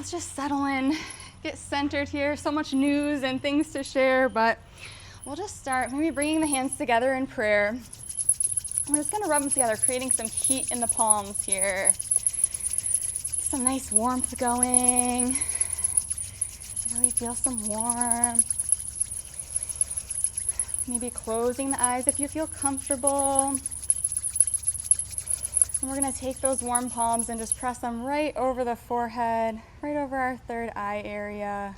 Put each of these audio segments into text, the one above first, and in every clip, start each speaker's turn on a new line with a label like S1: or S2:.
S1: Let's just settle in, get centered here. So much news and things to share, but we'll just start maybe bringing the hands together in prayer. We're just gonna rub them together, creating some heat in the palms here. Some nice warmth going. Really feel some warmth. Maybe closing the eyes if you feel comfortable. And we're gonna take those warm palms and just press them right over the forehead, right over our third eye area.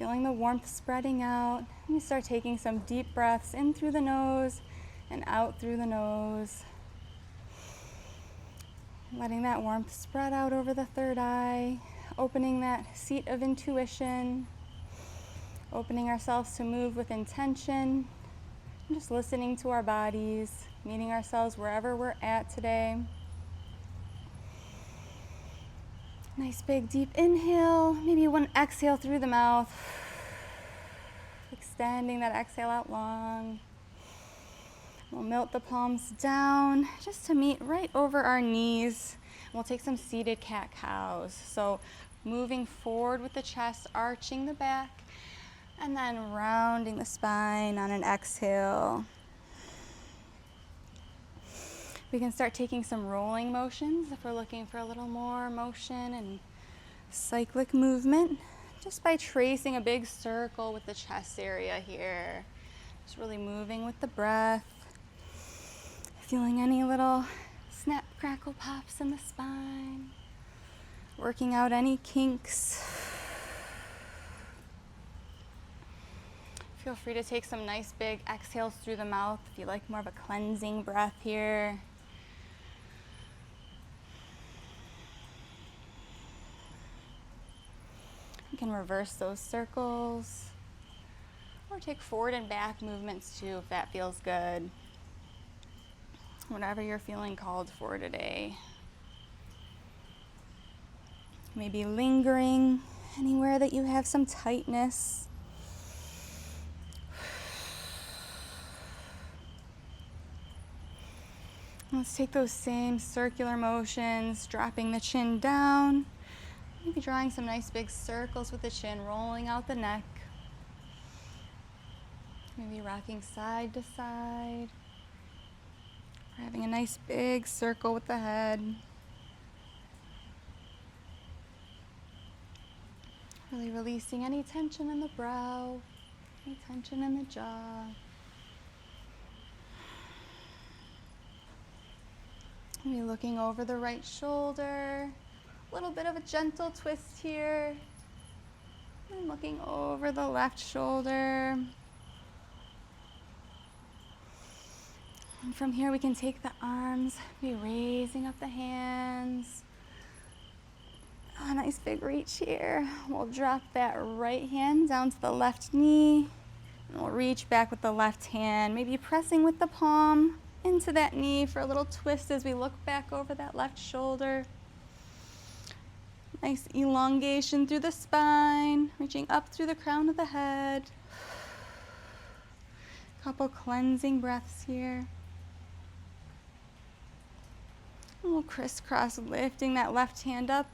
S1: Feeling the warmth spreading out. And you start taking some deep breaths in through the nose and out through the nose. Letting that warmth spread out over the third eye, opening that seat of intuition, opening ourselves to move with intention, and just listening to our bodies, meeting ourselves wherever we're at today. Nice big deep inhale, maybe one exhale through the mouth, extending that exhale out long. We'll melt the palms down just to meet right over our knees. We'll take some seated cat-cows. So moving forward with the chest, arching the back, and then rounding the spine on an exhale. We can start taking some rolling motions if we're looking for a little more motion and cyclic movement, just by tracing a big circle with the chest area here. Just really moving with the breath. Feeling any little snap, crackle, pops in the spine. Working out any kinks. Feel free to take some nice big exhales through the mouth if you like more of a cleansing breath here. You can reverse those circles or take forward and back movements too if that feels good. Whatever you're feeling called for today. Maybe lingering anywhere that you have some tightness. Let's take those same circular motions, dropping the chin down. Maybe drawing some nice big circles with the chin, rolling out the neck. Maybe rocking side to side. Or having a nice big circle with the head. Really releasing any tension in the brow, any tension in the jaw. Maybe looking over the right shoulder. A little bit of a gentle twist here. And looking over the left shoulder. And from here we can take the arms, be raising up the hands. A nice big reach here. We'll drop that right hand down to the left knee. And we'll reach back with the left hand, maybe pressing with the palm into that knee for a little twist as we look back over that left shoulder. Nice elongation through the spine, reaching up through the crown of the head. Couple cleansing breaths here. And we'll crisscross, lifting that left hand up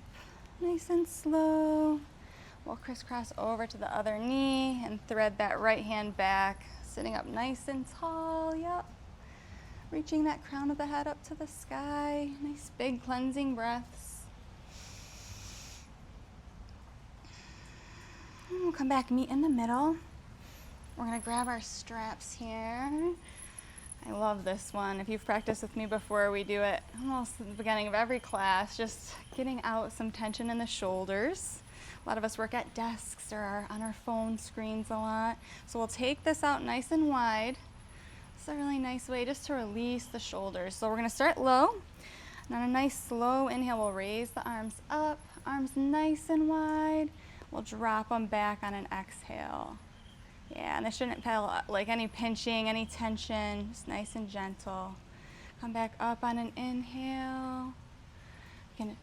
S1: nice and slow. We'll crisscross over to the other knee and thread that right hand back, sitting up nice and tall. Yep. Reaching that crown of the head up to the sky. Nice big cleansing breaths. And we'll come back, meet in the middle. We're gonna grab our straps here. I love this one. If you've practiced with me before, we do it almost at the beginning of every class, just getting out some tension in the shoulders. A lot of us work at desks or are on our phone screens a lot. So we'll take this out nice and wide. It's a really nice way just to release the shoulders. So we're gonna start low. And on a nice slow inhale, we'll raise the arms up, arms nice and wide. We'll drop them back on an exhale. Yeah, and this shouldn't feel like any pinching, any tension, just nice and gentle. Come back up on an inhale. You can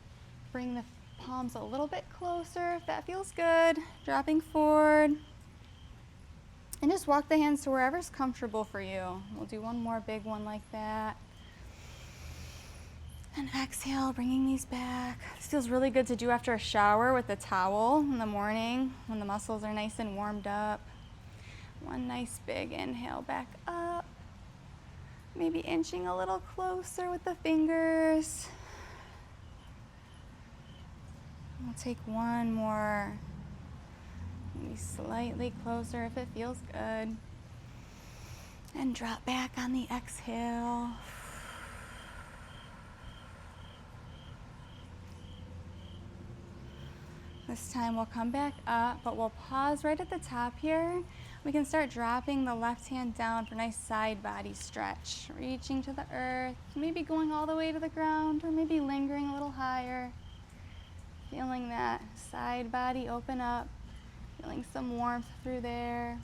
S1: bring the palms a little bit closer if that feels good. Dropping forward. And just walk the hands to wherever's comfortable for you. We'll do one more big one like that. And exhale, bringing these back. This feels really good to do after a shower with a towel in the morning when the muscles are nice and warmed up. One nice big inhale back up. Maybe inching a little closer with the fingers. We'll take one more. Maybe slightly closer if it feels good. And drop back on the exhale. This time we'll come back up, but we'll pause right at the top here. We can start dropping the left hand down for a nice side body stretch. Reaching to the earth, maybe going all the way to the ground, or maybe lingering a little higher. Feeling that side body open up, feeling some warmth through there.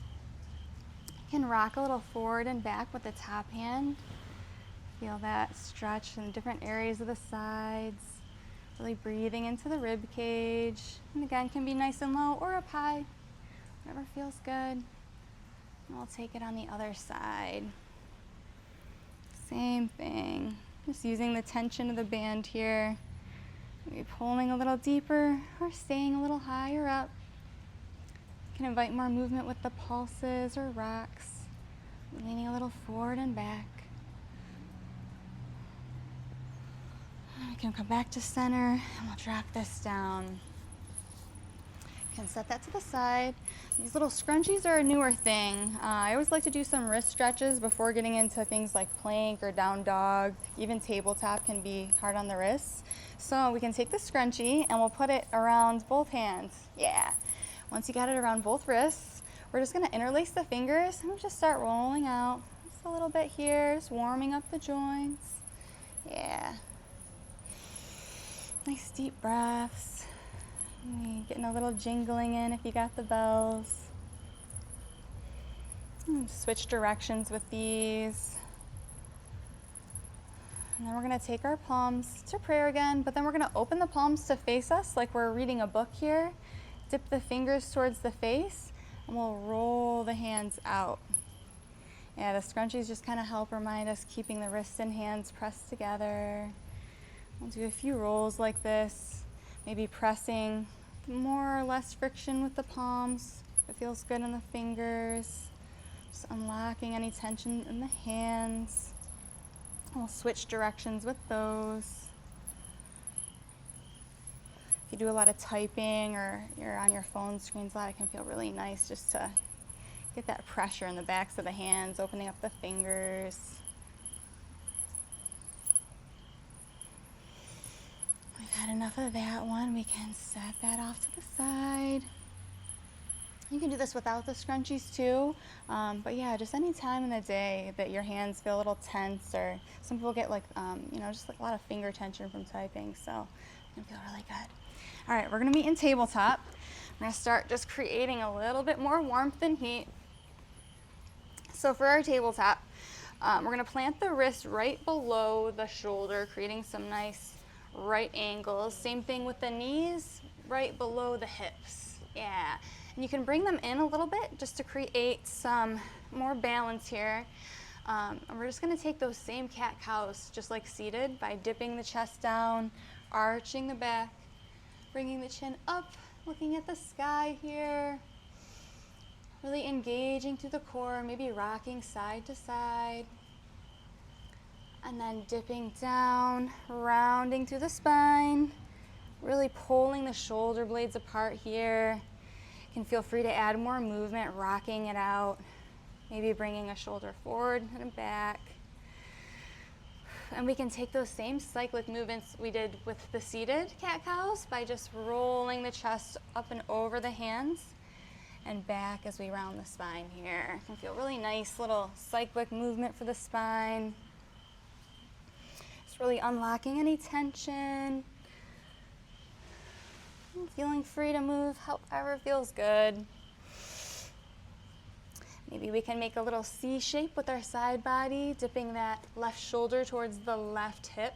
S1: You can rock a little forward and back with the top hand. Feel that stretch in different areas of the sides. Really breathing into the rib cage. And again, can be nice and low or up high, whatever feels good. And we'll take it on the other side. Same thing, just using the tension of the band here. Maybe pulling a little deeper or staying a little higher up. You can invite more movement with the pulses or rocks. Leaning a little forward and back. We can come back to center and we'll drop this down. You can set that to the side. These little scrunchies are a newer thing. I always like to do some wrist stretches before getting into things like plank or down dog. Even tabletop can be hard on the wrists. So we can take the scrunchie and we'll put it around both hands. Yeah. Once you got it around both wrists, we're just gonna interlace the fingers and we'll just start rolling out. Just a little bit here, just warming up the joints. Yeah. Nice deep breaths. Getting a little jingling in if you got the bells. Switch directions with these. And then we're going to take our palms to prayer again, but then we're going to open the palms to face us like we're reading a book here. Dip the fingers towards the face, and we'll roll the hands out. Yeah, the scrunchies just kind of help remind us keeping the wrists and hands pressed together. We'll do a few rolls like this, maybe pressing more or less friction with the palms. It feels good in the fingers. Just unlocking any tension in the hands. We'll switch directions with those. If you do a lot of typing or you're on your phone screens a lot, it can feel really nice just to get that pressure in the backs of the hands, opening up the fingers. We've had enough of that one. We can set that off to the side. You can do this without the scrunchies too, but yeah, just any time in the day that your hands feel a little tense, or some people get like, just like a lot of finger tension from typing, so it can feel really good. All right, we're gonna meet in tabletop. I'm gonna start just creating a little bit more warmth and heat. So for our tabletop, we're gonna plant the wrist right below the shoulder, creating some nice right angles. Same thing with the knees, right below the hips. Yeah, and you can bring them in a little bit just to create some more balance here. And we're just gonna take those same cat-cows, just like seated, by dipping the chest down, arching the back, bringing the chin up, looking at the sky here, really engaging through the core, maybe rocking side to side. And then dipping down, rounding through the spine, really pulling the shoulder blades apart here. You can feel free to add more movement, rocking it out, maybe bringing a shoulder forward and back. And we can take those same cyclic movements we did with the seated cat-cows by just rolling the chest up and over the hands and back as we round the spine here. You can feel really nice little cyclic movement for the spine. Really unlocking any tension. Feeling free to move however feels good. Maybe we can make a little C shape with our side body, dipping that left shoulder towards the left hip.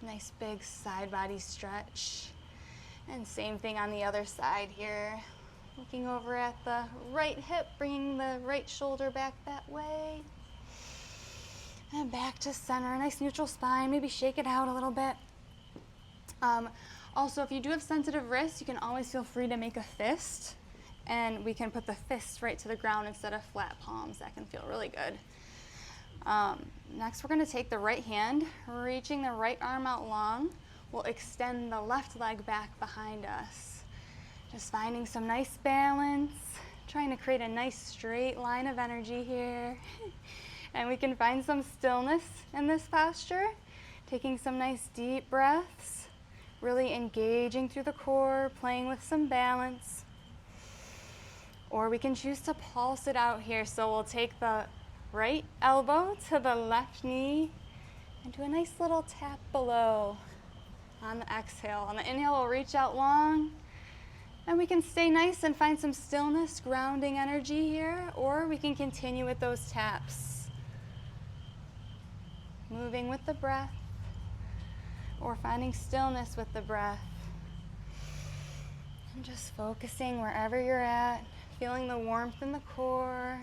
S1: Nice big side body stretch. And same thing on the other side here. Looking over at the right hip, bringing the right shoulder back that way. And back to center, a nice neutral spine. Maybe shake it out a little bit. Also, if you do have sensitive wrists, you can always feel free to make a fist. And we can put the fists right to the ground instead of flat palms. That can feel really good. Next, we're going to take the right hand, reaching the right arm out long. We'll extend the left leg back behind us. Just finding some nice balance, trying to create a nice straight line of energy here. And we can find some stillness in this posture, taking some nice deep breaths, really engaging through the core, playing with some balance. Or we can choose to pulse it out here. So we'll take the right elbow to the left knee and do a nice little tap below on the exhale. On the inhale, we'll reach out long. And we can stay nice and find some stillness, grounding energy here, or we can continue with those taps. Moving with the breath, or finding stillness with the breath. And just focusing wherever you're at, feeling the warmth in the core,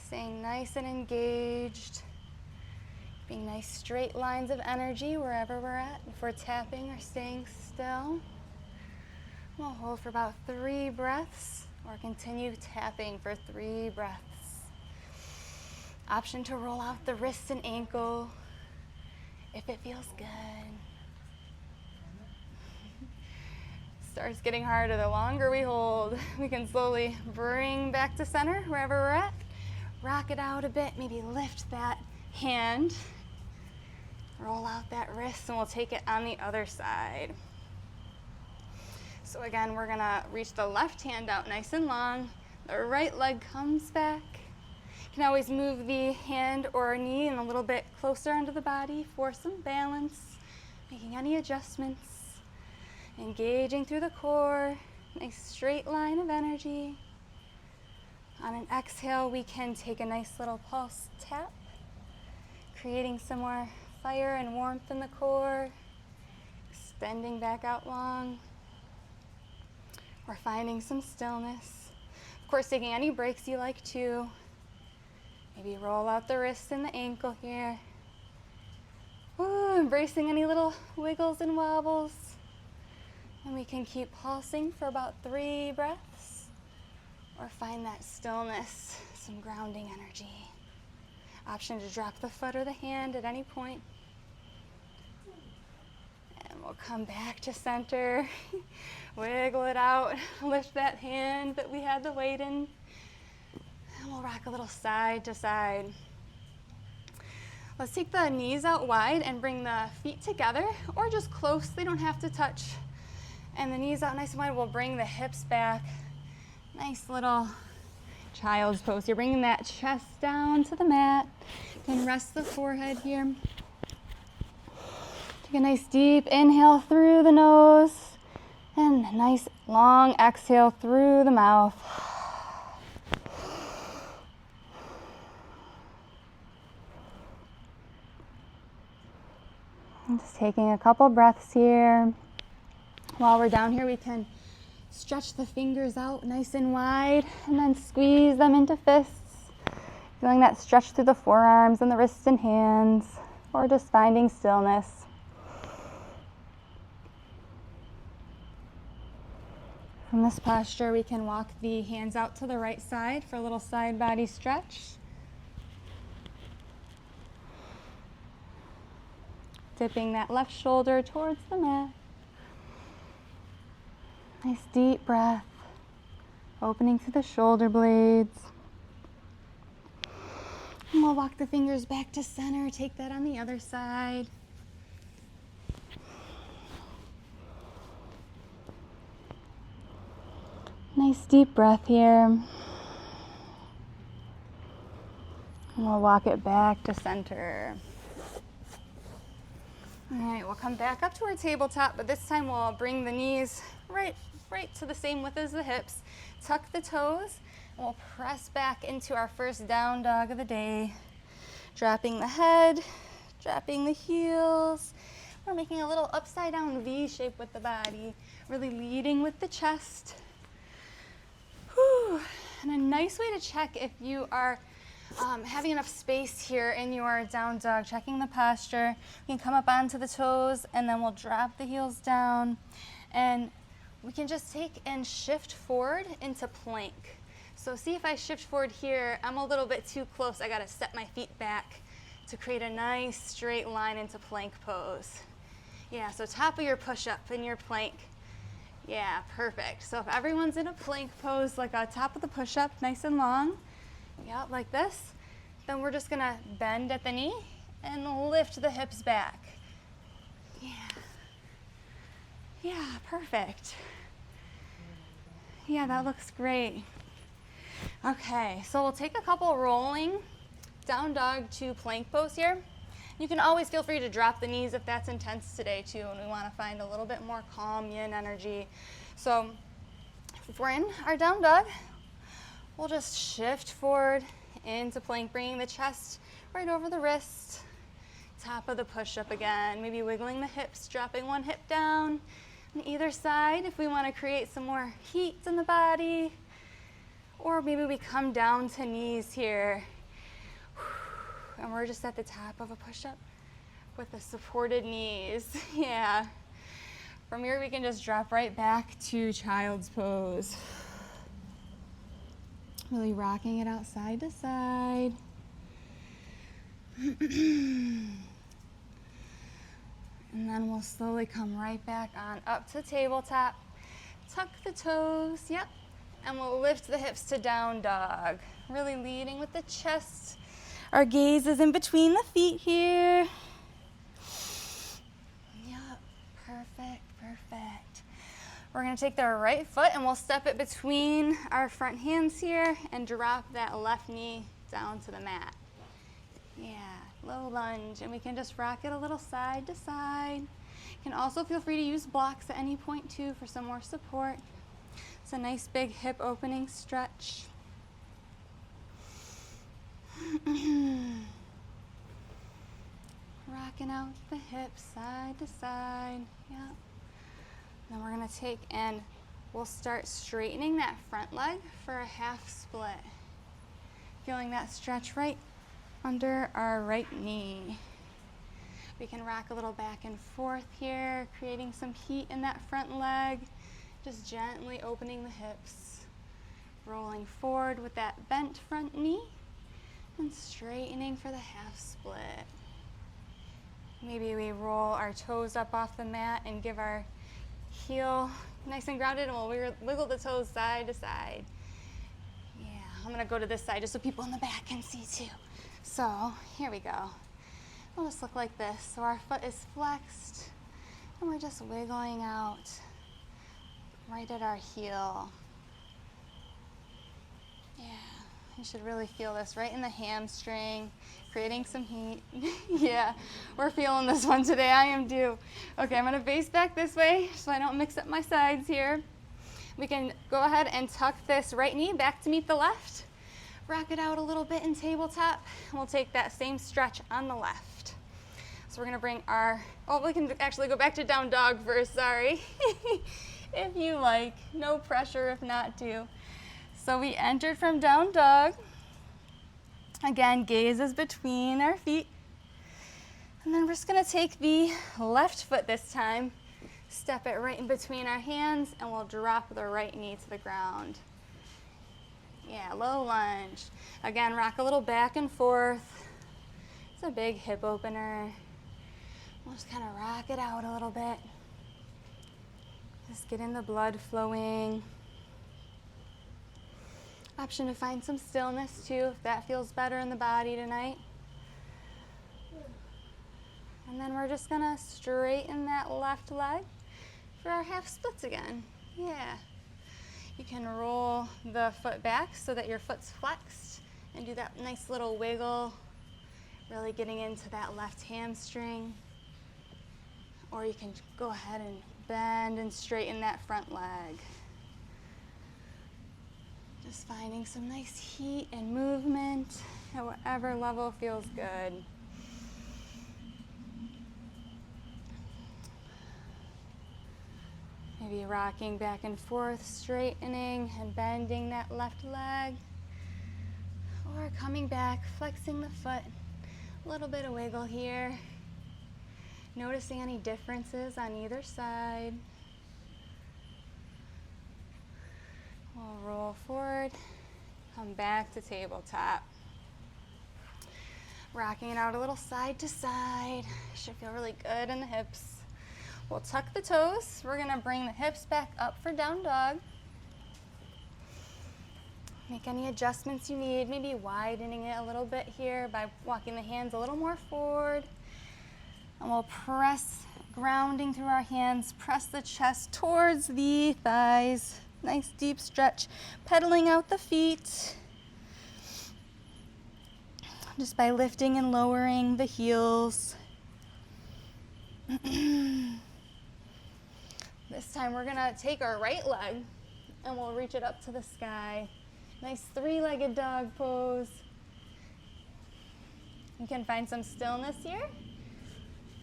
S1: staying nice and engaged, being nice straight lines of energy wherever we're at, if we're tapping or staying still. We'll hold for about 3 breaths or continue tapping for 3 breaths. Option to roll out the wrists and ankle if it feels good. Starts getting harder the longer we hold. We can slowly bring back to center wherever we're at. Rock it out a bit, maybe lift that hand. Roll out that wrist and we'll take it on the other side. So again, we're gonna reach the left hand out nice and long. The right leg comes back. You can always move the hand or knee in a little bit closer onto the body for some balance, making any adjustments. Engaging through the core, nice straight line of energy. On an exhale, we can take a nice little pulse tap, creating some more fire and warmth in the core, extending back out long. We're finding some stillness. Of course, taking any breaks you like to. Maybe roll out the wrist and the ankle here. Ooh, embracing any little wiggles and wobbles. And we can keep pulsing for about 3 breaths. Or find that stillness, some grounding energy. Option to drop the foot or the hand at any point. And we'll come back to center. Wiggle it out, lift that hand that we had the weight in, and we'll rock a little side to side. Let's take the knees out wide and bring the feet together, or just close, they don't have to touch. And the knees out nice and wide, we'll bring the hips back. Nice little child's pose. You're bringing that chest down to the mat. You can rest the forehead here. Take a nice deep inhale through the nose. And a nice long exhale through the mouth. And just taking a couple breaths here. While we're down here, we can stretch the fingers out nice and wide and then squeeze them into fists. Feeling that stretch through the forearms and the wrists and hands, or just finding stillness. From this posture, we can walk the hands out to the right side for a little side body stretch. Dipping that left shoulder towards the mat. Nice deep breath, opening to the shoulder blades. And we'll walk the fingers back to center, take that on the other side. Nice deep breath here. And we'll walk it back to center. All right, we'll come back up to our tabletop, but this time we'll bring the knees right to the same width as the hips. Tuck the toes, and we'll press back into our first down dog of the day. Dropping the head, dropping the heels. We're making a little upside down V shape with the body, really leading with the chest. Whew. And a nice way to check if you are Having enough space here in your down dog, checking the posture. You can come up onto the toes and then we'll drop the heels down. And we can just take and shift forward into plank. So see, if I shift forward here, I'm a little bit too close. I gotta step my feet back to create a nice straight line into plank pose. Yeah, so top of your push-up in your plank. Yeah, perfect. So if everyone's in a plank pose, like on top of the push-up, nice and long, yeah, like this, then we're just gonna bend at the knee and lift the hips back. Yeah. Yeah, perfect. Yeah, that looks great. Okay, so we'll take a couple rolling down dog to plank pose here. You can always feel free to drop the knees if that's intense today too, and we want to find a little bit more calm yin energy. So if we're in our down dog, we'll just shift forward into plank, bringing the chest right over the wrist, top of the push-up again, maybe wiggling the hips, dropping one hip down on either side if we want to create some more heat in the body. Or maybe we come down to knees here, and we're just at the top of a push-up with the supported knees. Yeah. From here, we can just drop right back to child's pose. Really rocking it out side to side. And then we'll slowly come right back on up to tabletop. Tuck the toes, yep. And we'll lift the hips to down dog. Really leading with the chest. Our gaze is in between the feet here. Yep, perfect, perfect. We're gonna take the right foot and we'll step it between our front hands here and drop that left knee down to the mat. Yeah, low lunge, and we can just rock it a little side to side. You can also feel free to use blocks at any point too for some more support. It's a nice big hip opening stretch. Rocking out the hips side to side. Yep. Then we're gonna take and we'll start straightening that front leg for a half split. Feeling that stretch right under our right knee. We can rock a little back and forth here, creating some heat in that front leg. Just gently opening the hips. Rolling forward with that bent front knee and straightening for the half split. Maybe we roll our toes up off the mat and give our heel nice and grounded, and we'll wiggle the toes side to side. Yeah, I'm gonna go to this side just so people in the back can see too. So here we go. It'll just look like this. So our foot is flexed and we're just wiggling out right at our heel. Yeah, you should really feel this right in the hamstring, creating some heat. Yeah, we're feeling this one today. I am too. Okay, I'm gonna face back this way so I don't mix up my sides here. We can go ahead and tuck this right knee back to meet the left. Rock it out a little bit in tabletop. We'll take that same stretch on the left. So we're gonna bring our, we can actually go back to down dog first, sorry. If you like, no pressure if not to. So we entered from down dog. Again, gaze is between our feet. And then we're just gonna take the left foot this time, step it right in between our hands, and we'll drop the right knee to the ground. Yeah, low lunge. Again, rock a little back and forth. It's a big hip opener. We'll just kind of rock it out a little bit. Just getting the blood flowing. Option to find some stillness too, if that feels better in the body tonight. And then we're just gonna straighten that left leg for our half splits again. Yeah. You can roll the foot back so that your foot's flexed and do that nice little wiggle, really getting into that left hamstring. Or you can go ahead and bend and straighten that front leg. Just finding some nice heat and movement at whatever level feels good. Maybe rocking back and forth, straightening and bending that left leg. Or coming back, flexing the foot, a little bit of wiggle here. Noticing any differences on either side. We'll roll forward, come back to tabletop. Rocking it out a little side to side. Should feel really good in the hips. We'll tuck the toes. We're gonna bring the hips back up for down dog. Make any adjustments you need, maybe widening it a little bit here by walking the hands a little more forward. And we'll press, grounding through our hands, press the chest towards the thighs. Nice deep stretch, pedaling out the feet. Just by lifting and lowering the heels. This time we're gonna take our right leg and we'll reach it up to the sky. Nice three-legged dog pose. You can find some stillness here.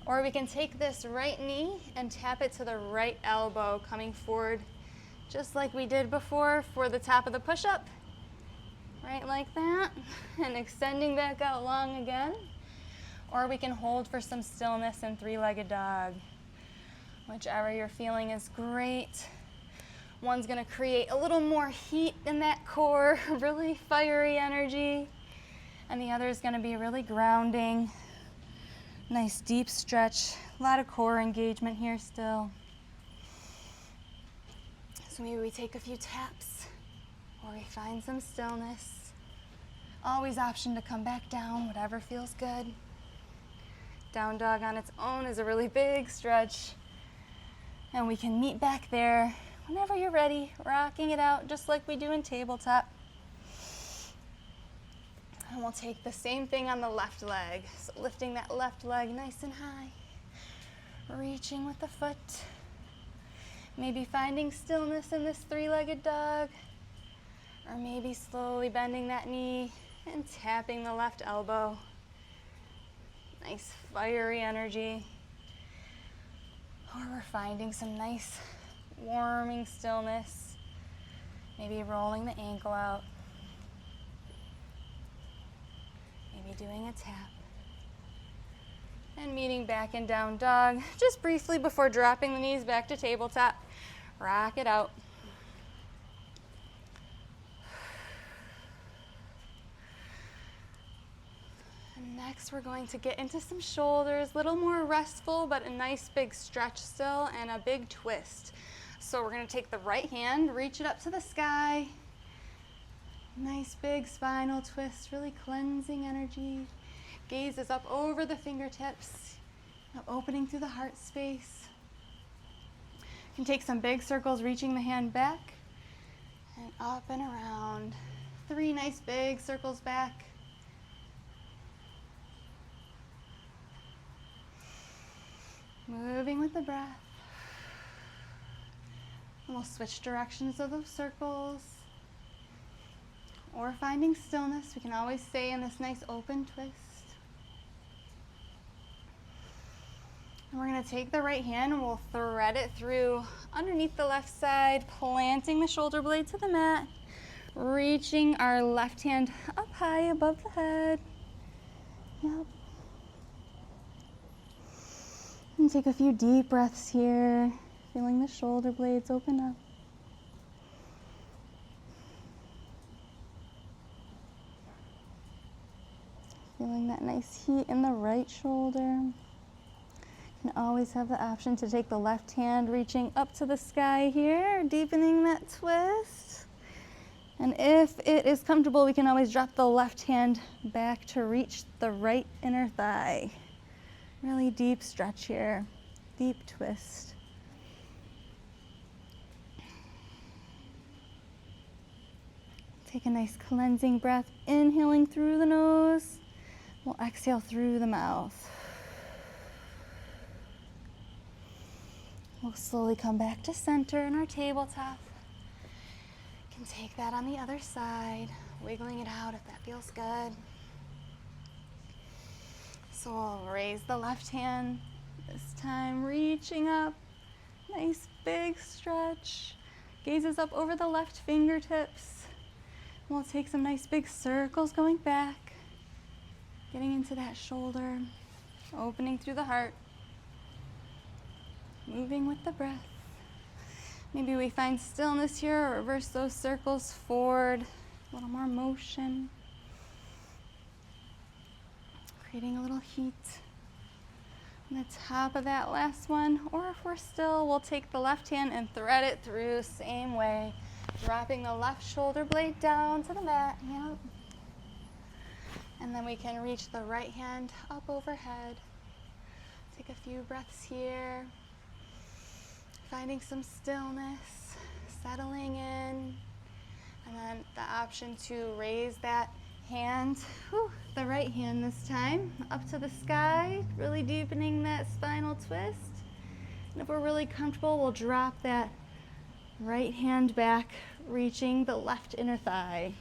S1: Or we can take this right knee and tap it to the right elbow, coming forward just like we did before for the top of the push-up. Right like that. And extending back out long again. Or we can hold for some stillness in three-legged dog. Whichever you're feeling is great. One's gonna create a little more heat in that core, really fiery energy. And the other is gonna be really grounding. Nice deep stretch, a lot of core engagement here still. So maybe we take a few taps or we find some stillness. Always option to come back down, whatever feels good. Down dog on its own is a really big stretch. And we can meet back there whenever you're ready, rocking it out just like we do in tabletop. And we'll take the same thing on the left leg. So lifting that left leg nice and high. Reaching with the foot. Maybe finding stillness in this three-legged dog. Or maybe slowly bending that knee and tapping the left elbow. Nice fiery energy. Or we're finding some nice warming stillness. Maybe rolling the ankle out. Maybe doing a tap. And meeting back in down dog, just briefly before dropping the knees back to tabletop. Rock it out. And next we're going to get into some shoulders, a little more restful, but a nice big stretch still and a big twist. So we're gonna take the right hand, reach it up to the sky. Nice big spinal twist, really cleansing energy. Gaze is up over the fingertips, opening through the heart space. You can take some big circles, reaching the hand back and up and around. 3 nice big circles back. Moving with the breath. And we'll switch directions of those circles. Or finding stillness, we can always stay in this nice open twist. And we're going to take the right hand and we'll thread it through underneath the left side, planting the shoulder blade to the mat, reaching our left hand up high above the head. Yep. And take a few deep breaths here, feeling the shoulder blades open up. Feeling that nice heat in the right shoulder. You can always have the option to take the left hand reaching up to the sky here, deepening that twist. And if it is comfortable, we can always drop the left hand back to reach the right inner thigh. Really deep stretch here, deep twist. Take a nice cleansing breath, inhaling through the nose. We'll exhale through the mouth. We'll slowly come back to center in our tabletop. You can take that on the other side, wiggling it out if that feels good. So we'll raise the left hand, this time reaching up. Nice big stretch. Gaze is up over the left fingertips. We'll take some nice big circles going back, getting into that shoulder, opening through the heart, moving with the breath. Maybe we find stillness here, or reverse those circles forward, a little more motion, creating a little heat on the top of that last one. Or if we're still, we'll take the left hand and thread it through, same way, dropping the left shoulder blade down to the mat. Yep. And then we can reach the right hand up overhead. Take a few breaths here, finding some stillness, settling in, and then the option to raise that hand, the right hand this time, up to the sky, really deepening that spinal twist. And if we're really comfortable, we'll drop that right hand back, reaching the left inner thigh.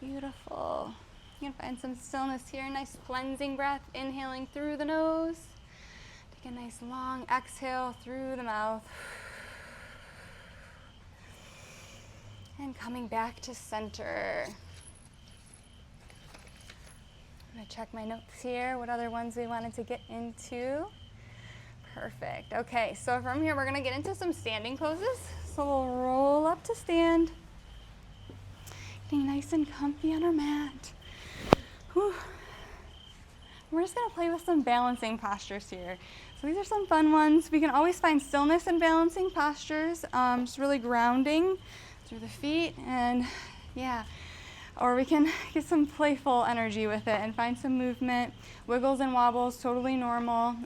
S1: Beautiful. You can find some stillness here. Nice cleansing breath, inhaling through the nose. Take a nice long exhale through the mouth. And coming back to center. I'm gonna check my notes here, what other ones we wanted to get into. Perfect. Okay, so from here we're gonna get into some standing poses. So we'll roll up to stand. Getting nice and comfy on our mat. Whew. We're just gonna play with some balancing postures here. So these are some fun ones. We can always find stillness in balancing postures, just really grounding through the feet, and yeah. Or we can get some playful energy with it and find some movement. Wiggles and wobbles, totally normal.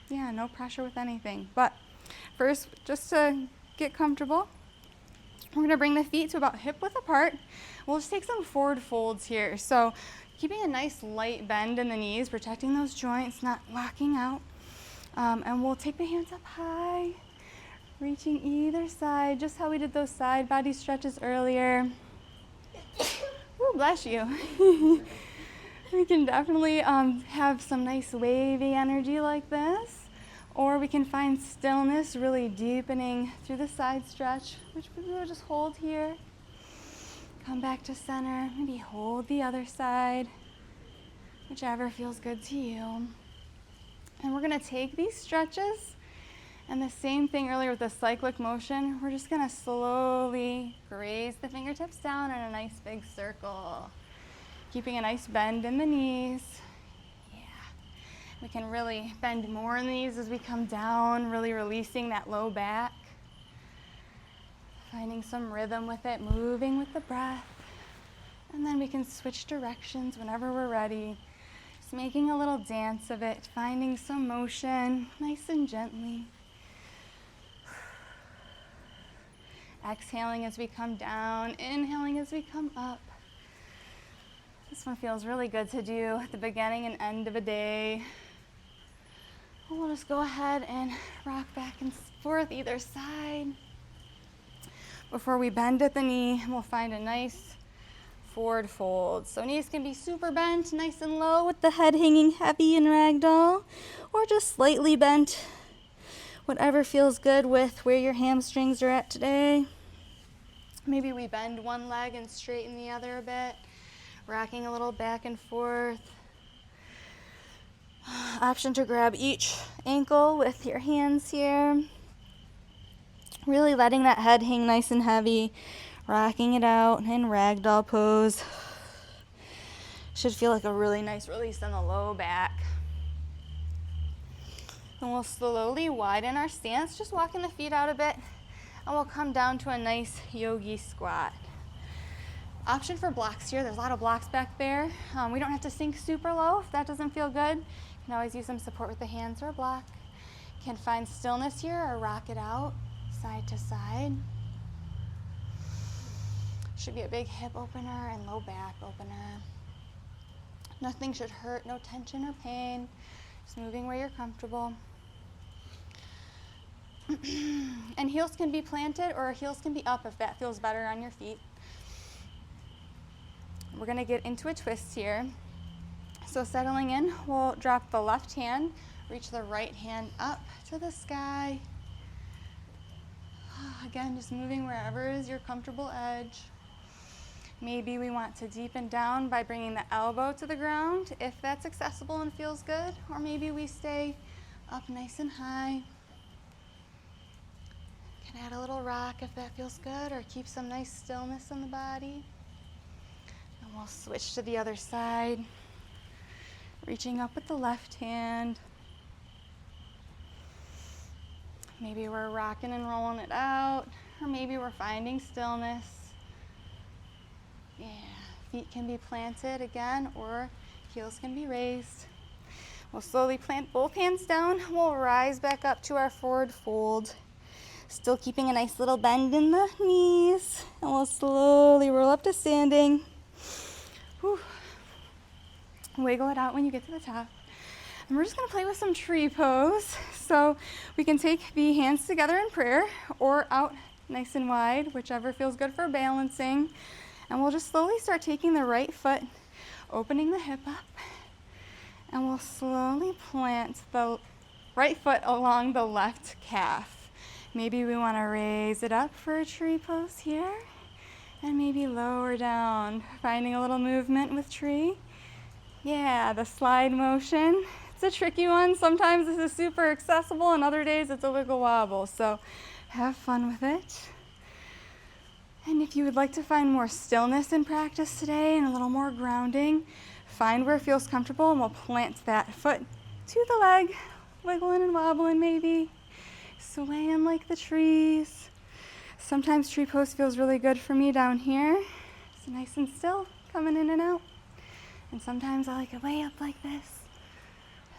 S1: Yeah, no pressure with anything. But first, just to get comfortable, we're gonna bring the feet to about hip width apart. We'll just take some forward folds here. So keeping a nice light bend in the knees, protecting those joints, not locking out. And we'll take the hands up high, reaching either side, just how we did those side body stretches earlier. Ooh, bless you. We can definitely have some nice wavy energy like this. Or we can find stillness, really deepening through the side stretch, which we'll just hold here. Come back to center, maybe hold the other side, whichever feels good to you. And we're gonna take these stretches, and the same thing earlier with the cyclic motion, we're just gonna slowly raise the fingertips down in a nice big circle, keeping a nice bend in the knees. We can really bend more in these as we come down, really releasing that low back. Finding some rhythm with it, moving with the breath. And then we can switch directions whenever we're ready. Just making a little dance of it, finding some motion, nice and gently. Exhaling as we come down, inhaling as we come up. This one feels really good to do at the beginning and end of a day. We'll just go ahead and rock back and forth either side. Before we bend at the knee, we'll find a nice forward fold. So knees can be super bent, nice and low with the head hanging heavy in ragdoll, or just slightly bent, whatever feels good with where your hamstrings are at today. Maybe we bend one leg and straighten the other a bit, rocking a little back and forth. Option to grab each ankle with your hands here. Really letting that head hang nice and heavy, rocking it out in ragdoll pose. Should feel like a really nice release on the low back. And we'll slowly widen our stance, just walking the feet out a bit, and we'll come down to a nice yogi squat. Option for blocks here. There's a lot of blocks back there. We don't have to sink super low if that doesn't feel good. You can always use some support with the hands or a block. You can find stillness here or rock it out side to side. Should be a big hip opener and low back opener. Nothing should hurt, no tension or pain. Just moving where you're comfortable. And heels can be planted or heels can be up if that feels better on your feet. We're gonna get into a twist here. So settling in, we'll drop the left hand, reach the right hand up to the sky. Again, just moving wherever is your comfortable edge. Maybe we want to deepen down by bringing the elbow to the ground, if that's accessible and feels good, or maybe we stay up nice and high. Can add a little rock if that feels good, or keep some nice stillness in the body. And we'll switch to the other side, reaching up with the left hand. Maybe we're rocking and rolling it out, or maybe we're finding stillness. Yeah, feet can be planted again, or heels can be raised. We'll slowly plant both hands down. We'll rise back up to our forward fold, still keeping a nice little bend in the knees. And we'll slowly roll up to standing. Whew. Wiggle it out when you get to the top. And we're just going to play with some tree pose. So we can take the hands together in prayer or out nice and wide, whichever feels good for balancing. And we'll just slowly start taking the right foot, opening the hip up, and we'll slowly plant the right foot along the left calf. Maybe we want to raise it up for a tree pose here, and maybe lower down, finding a little movement with tree. Yeah, the slide motion. It's a tricky one. Sometimes this is super accessible, and other days it's a wiggle wobble. So have fun with it. And if you would like to find more stillness in practice today and a little more grounding, find where it feels comfortable and we'll plant that foot to the leg, wiggling and wobbling maybe, swaying like the trees. Sometimes tree pose feels really good for me down here. It's nice and still, coming in and out. And sometimes I like it way up like this.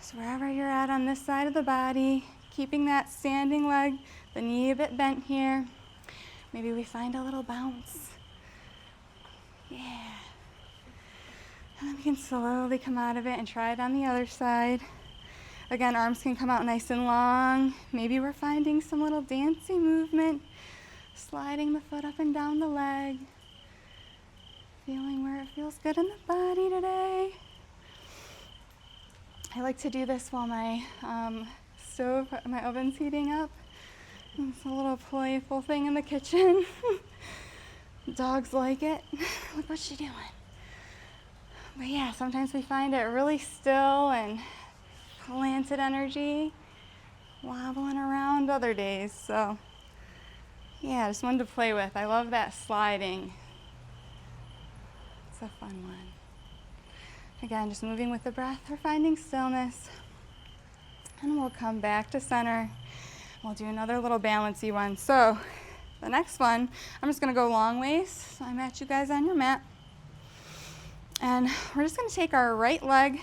S1: So wherever you're at on this side of the body, keeping that standing leg, the knee a bit bent here. Maybe we find a little bounce. Yeah. And then we can slowly come out of it and try it on the other side. Again, arms can come out nice and long. Maybe we're finding some little dancing movement, sliding the foot up and down the leg. Feeling where it feels good in the body today. I like to do this while my my oven's heating up. It's a little playful thing in the kitchen. Dogs like it. Look what she's doing. But yeah, sometimes we find it really still and planted energy, wobbling around other days. So yeah, just one to play with. I love that sliding. It's a fun one. Again, just moving with the breath or finding stillness. And we'll come back to center. We'll do another little balancy one. So the next one, I'm just going to go long ways. So I match you guys on your mat. And we're just going to take our right leg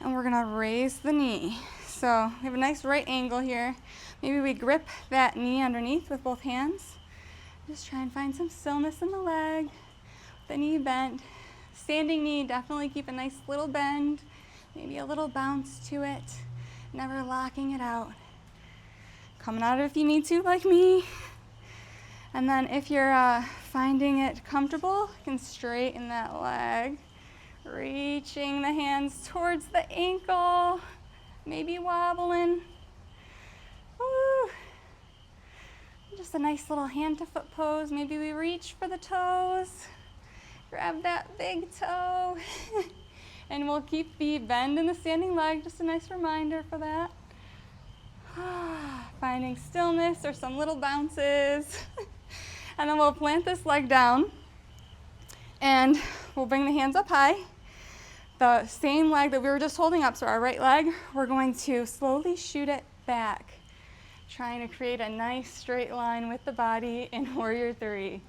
S1: and we're going to raise the knee. So we have a nice right angle here. Maybe we grip that knee underneath with both hands. Just try and find some stillness in the leg. The knee bent. Standing knee, definitely keep a nice little bend. Maybe a little bounce to it. Never locking it out. Coming out if you need to, like me. And then if you're finding it comfortable, you can straighten that leg. Reaching the hands towards the ankle. Maybe wobbling. Woo. Just a nice little hand to foot pose. Maybe we reach for the toes. Grab that big toe. And we'll keep the bend in the standing leg. Just a nice reminder for that. Finding stillness or some little bounces. And then we'll plant this leg down and we'll bring the hands up high. The same leg that we were just holding up, so our right leg, we're going to slowly shoot it back, trying to create a nice straight line with the body in Warrior 3.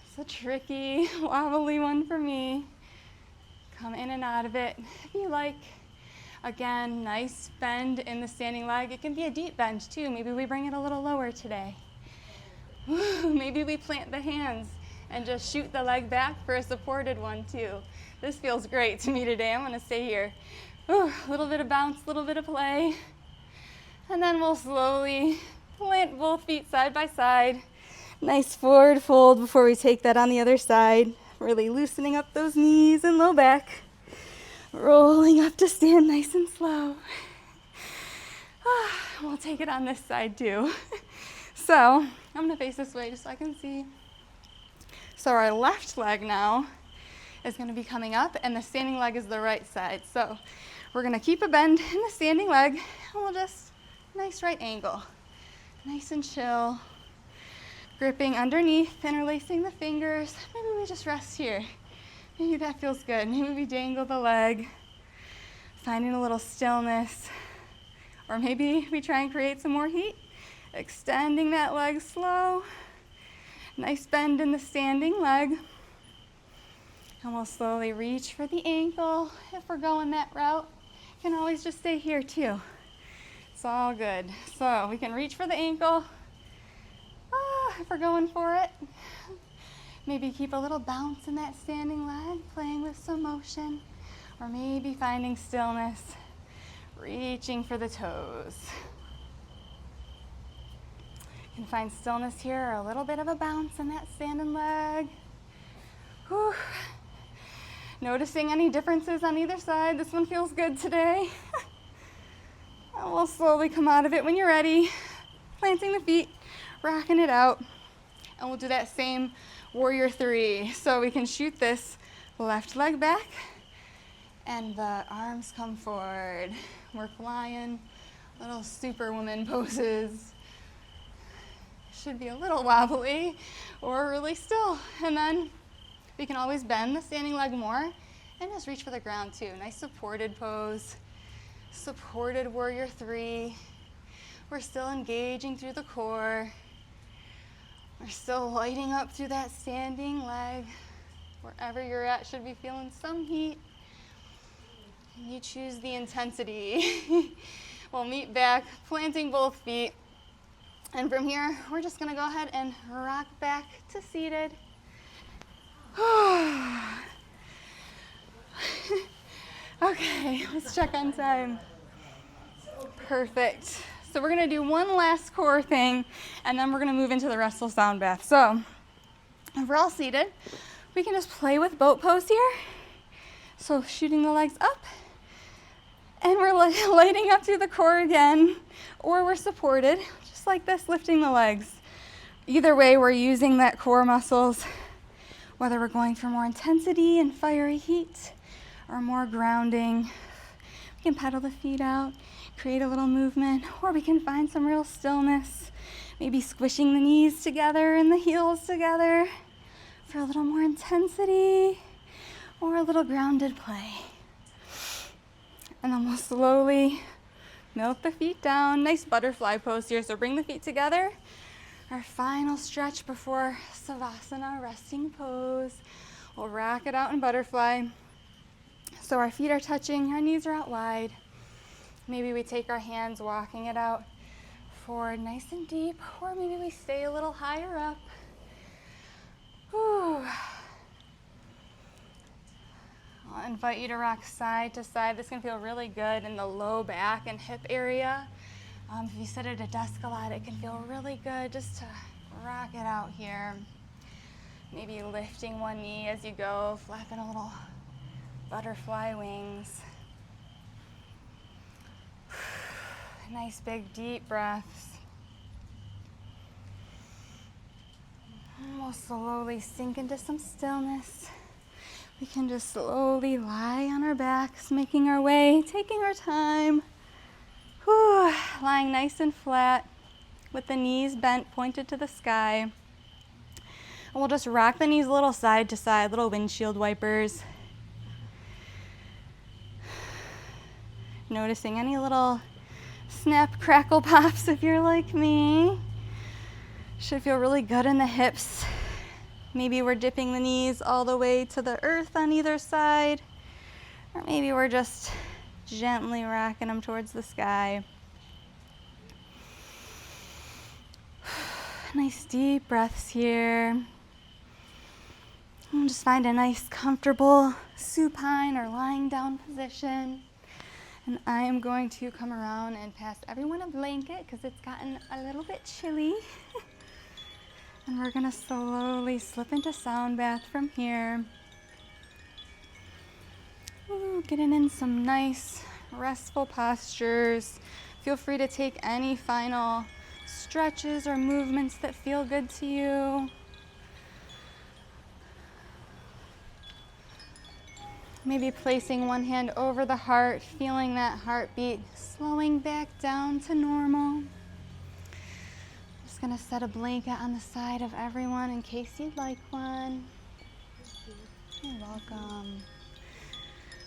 S1: It's a tricky, wobbly one for me. Come in and out of it if you like. Again, nice bend in the standing leg. It can be a deep bend too. Maybe we bring it a little lower today. Maybe we plant the hands and just shoot the leg back for a supported one too. This feels great to me today. I'm going to stay here. A little bit of bounce, a little bit of play. And then we'll slowly plant both feet side by side. Nice forward fold before we take that on the other side. Really loosening up those knees and low back. Rolling up to stand nice and slow. We'll take it on this side too. So I'm gonna face this way just so I can see. So our left leg now is gonna be coming up and the standing leg is the right side. So we're gonna keep a bend in the standing leg and we'll just, nice right angle. Nice and chill. Gripping underneath, interlacing the fingers. Maybe we just rest here. Maybe that feels good. Maybe we dangle the leg, finding a little stillness. Or maybe we try and create some more heat, extending that leg slow. Nice bend in the standing leg. And we'll slowly reach for the ankle. If we're going that route, you can always just stay here too. It's all good. So we can reach for the ankle. If we're going for it. Maybe keep a little bounce in that standing leg, playing with some motion. Or maybe finding stillness, reaching for the toes. You can find stillness here or a little bit of a bounce in that standing leg. Whew. Noticing any differences on either side. This one feels good today. And we'll slowly come out of it when you're ready. Planting the feet, rocking it out. And we'll do that same warrior 3. So we can shoot this left leg back and the arms come forward. We're flying, little superwoman poses. Should be a little wobbly or really still. And then we can always bend the standing leg more and just reach for the ground too. Nice supported pose, supported warrior 3. We're still engaging through the core. We're still lighting up through that standing leg. Wherever you're at should be feeling some heat. And you choose the intensity. We'll meet back, planting both feet. And from here, we're just gonna go ahead and rock back to seated. Okay, let's check on time. Perfect. So we're gonna do one last core thing and then we're gonna move into the restful sound bath. So if we're all seated, we can just play with boat pose here. So shooting the legs up and we're lighting up through the core again, or we're supported, just like this, lifting the legs. Either way, we're using that core muscles, whether we're going for more intensity and fiery heat or more grounding. We can pedal the feet out, create a little movement, or we can find some real stillness, maybe squishing the knees together and the heels together for a little more intensity or a little grounded play. And then we'll slowly milk the feet down. Nice butterfly pose here, so bring the feet together. Our final stretch before Savasana, resting pose. We'll rock it out in butterfly. So our feet are touching, our knees are out wide. Maybe we take our hands, walking it out forward nice and deep, or maybe we stay a little higher up. Whew. I'll invite you to rock side to side. This can feel really good in the low back and hip area. If you sit at a desk a lot, it can feel really good just to rock it out here. Maybe lifting one knee as you go, flapping a little butterfly wings. Nice big deep breaths. And we'll slowly sink into some stillness. We can just slowly lie on our backs, making our way, taking our time. Whew. Lying nice and flat with the knees bent, pointed to the sky. And we'll just rock the knees a little side to side, little windshield wipers. Noticing any little snap, crackle pops if you're like me. Should feel really good in the hips. Maybe we're dipping the knees all the way to the earth on either side, or maybe we're just gently rocking them towards the sky. Nice deep breaths here. And just find a nice comfortable supine or lying down position. And I am going to come around and pass everyone a blanket because it's gotten a little bit chilly. And we're gonna slowly slip into sound bath from here. Ooh, getting in some nice restful postures. Feel free to take any final stretches or movements that feel good to you. Maybe placing one hand over the heart, feeling that heartbeat, slowing back down to normal. Just gonna set a blanket on the side of everyone in case you'd like one. You're welcome.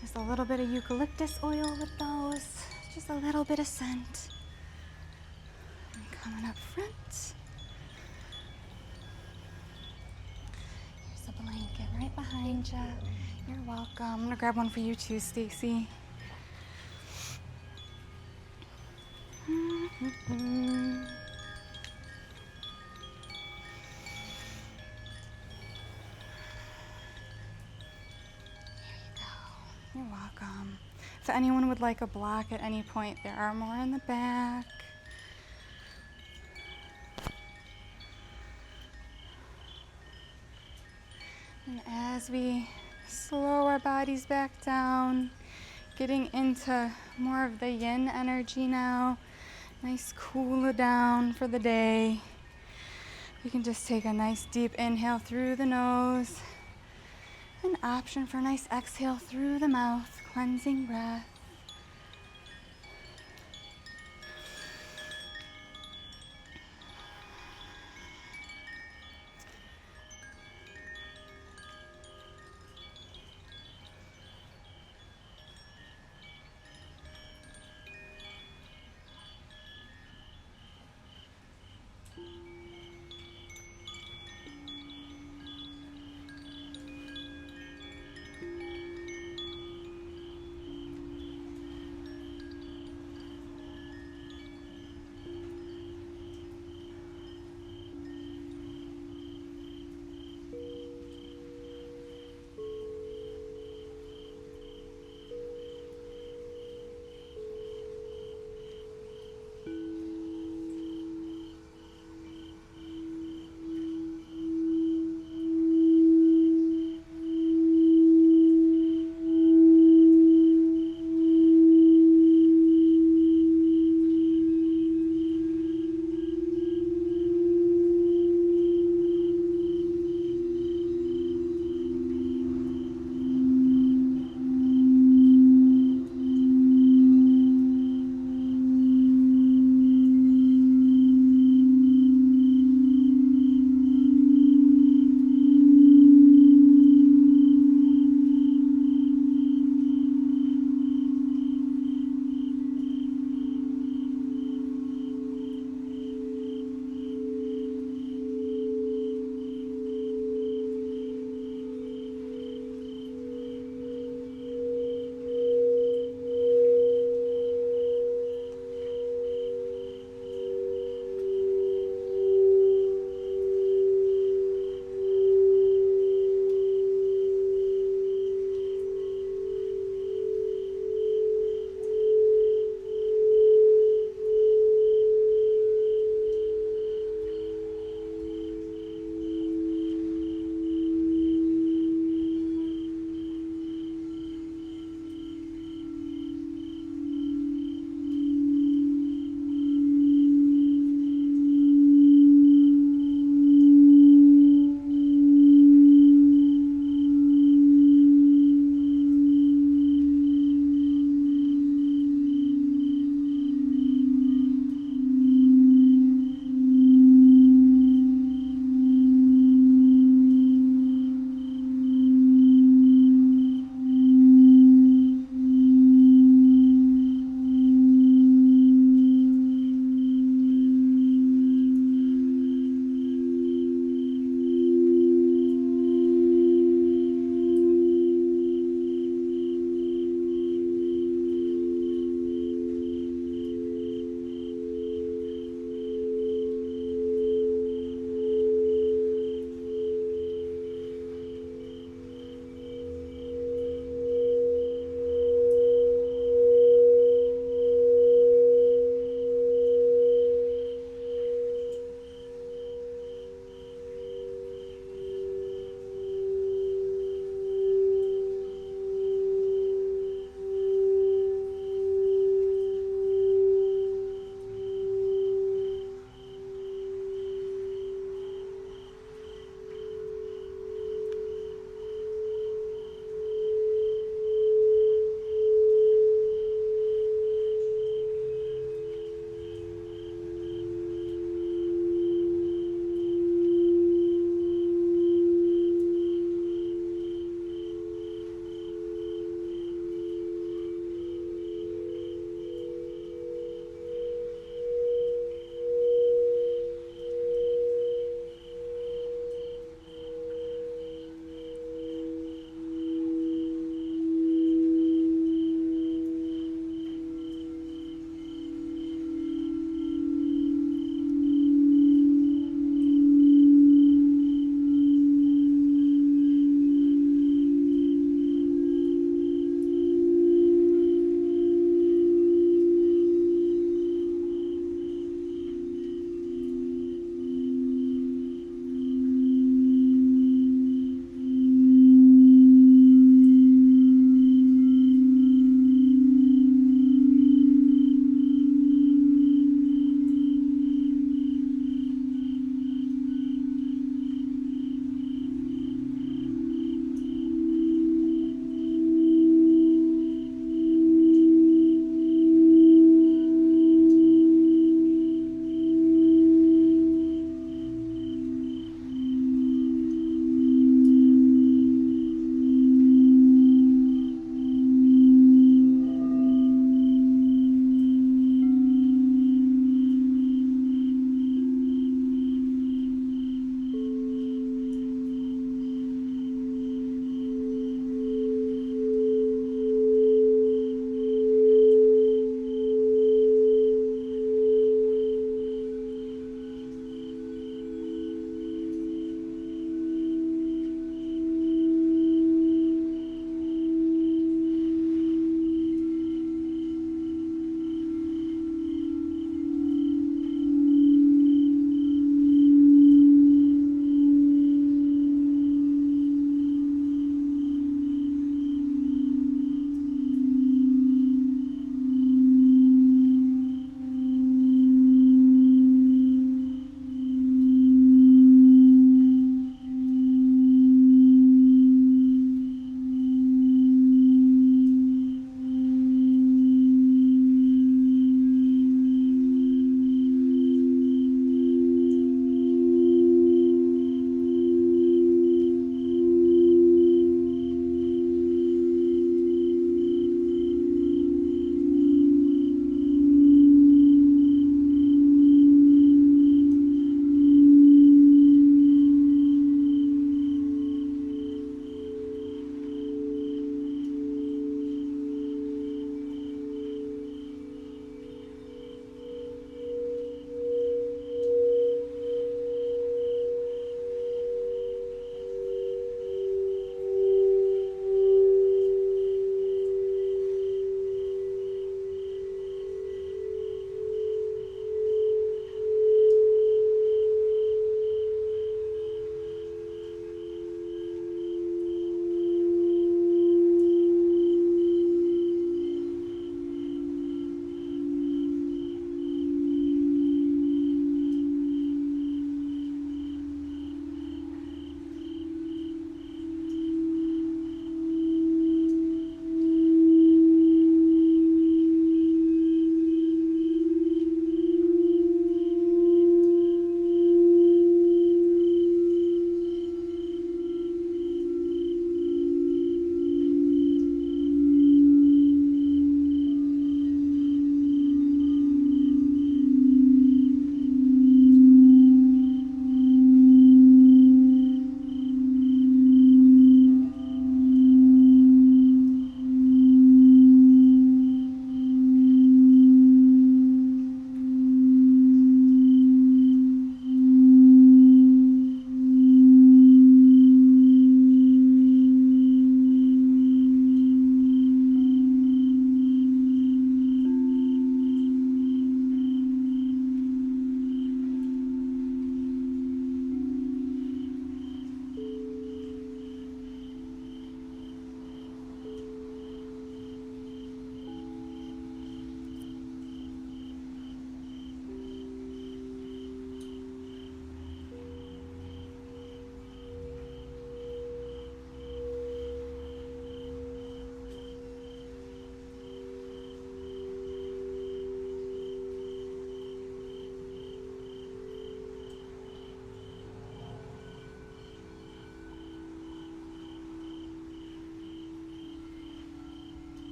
S1: Just a little bit of eucalyptus oil with those, just a little bit of scent. And coming up front. Here's a blanket right behind you. You're welcome. I'm gonna grab one for you too, Stacy. You're welcome. If anyone would like a block at any point, there are more in the back. And as we slow our bodies back down, getting into more of the yin energy now, nice cool down for the day. We can just take a nice deep inhale through the nose. An option for a nice exhale through the mouth, cleansing breath.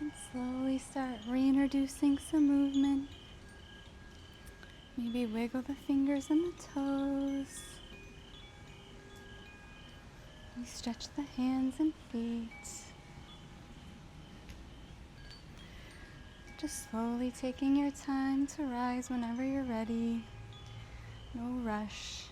S1: And slowly start reintroducing some movement. Maybe wiggle the fingers and the toes. You stretch the hands and feet. Just slowly taking your time to rise whenever you're ready. No rush.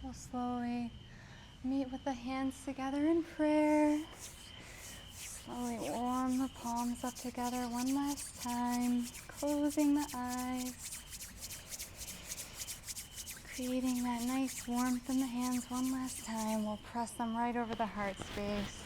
S1: We'll slowly meet with the hands together in prayer. Slowly warm the palms up together one last time, closing the eyes, creating that nice warmth in the hands one last time. We'll press them right over the heart space.